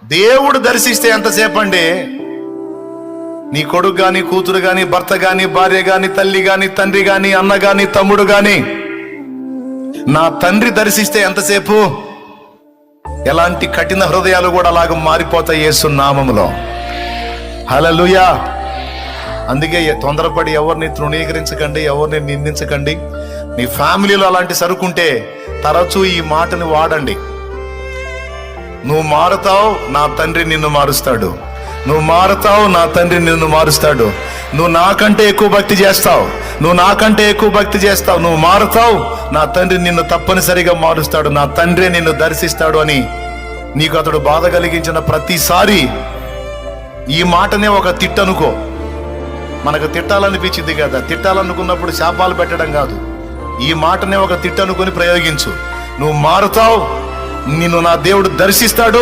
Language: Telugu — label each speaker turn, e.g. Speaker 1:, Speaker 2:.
Speaker 1: దేవుడు దర్శిస్తే ఎంతసేపు అండి? నీ కొడుకు గాని, కూతురు గాని, భర్త గాని, భార్య గాని, తల్లి గాని, తండ్రి గాని, అన్న గాని, తమ్ముడు గాని, నా తండ్రి దర్శిస్తే ఎంతసేపు? ఎలాంటి కఠిన హృదయాలు కూడా అలాగ మారిపోతాయి యేసు నామములో. హల్లెలూయా. అందుకే తొందరపడి ఎవరిని తృణీకరించకండి, ఎవరిని నిందించకండి. నీ ఫ్యామిలీలో అలాంటి సరుకుంటే తరచూ ఈ మాటని వాడండి. నువ్వు మారుతావు, నా తండ్రి నిన్ను మారుస్తాడు. నువ్వు మారుతావు, నా తండ్రి నిన్ను మారుస్తాడు. నువ్వు నాకంటే ఎక్కువ భక్తి చేస్తావు, నువ్వు నాకంటే ఎక్కువ భక్తి చేస్తావు, నువ్వు మారుతావు, నా తండ్రి నిన్ను తప్పనిసరిగా మారుస్తాడు, నా తండ్రి నిన్ను దర్శిస్తాడు అని నీకు అతడు బాధ కలిగించిన ప్రతిసారి ఈ మాటనే ఒక తిట్టనుకో. మనకు తిట్టాలనిపించింది కదా, తిట్టాలనుకున్నప్పుడు శాపాలు పెట్టడం కాదు, ఈ మాటనే ఒక తిట్టనుకొని ప్రయోగించు. నువ్వు మారుతావు, నిన్ను నా దేవుడు దర్శిస్తాడు,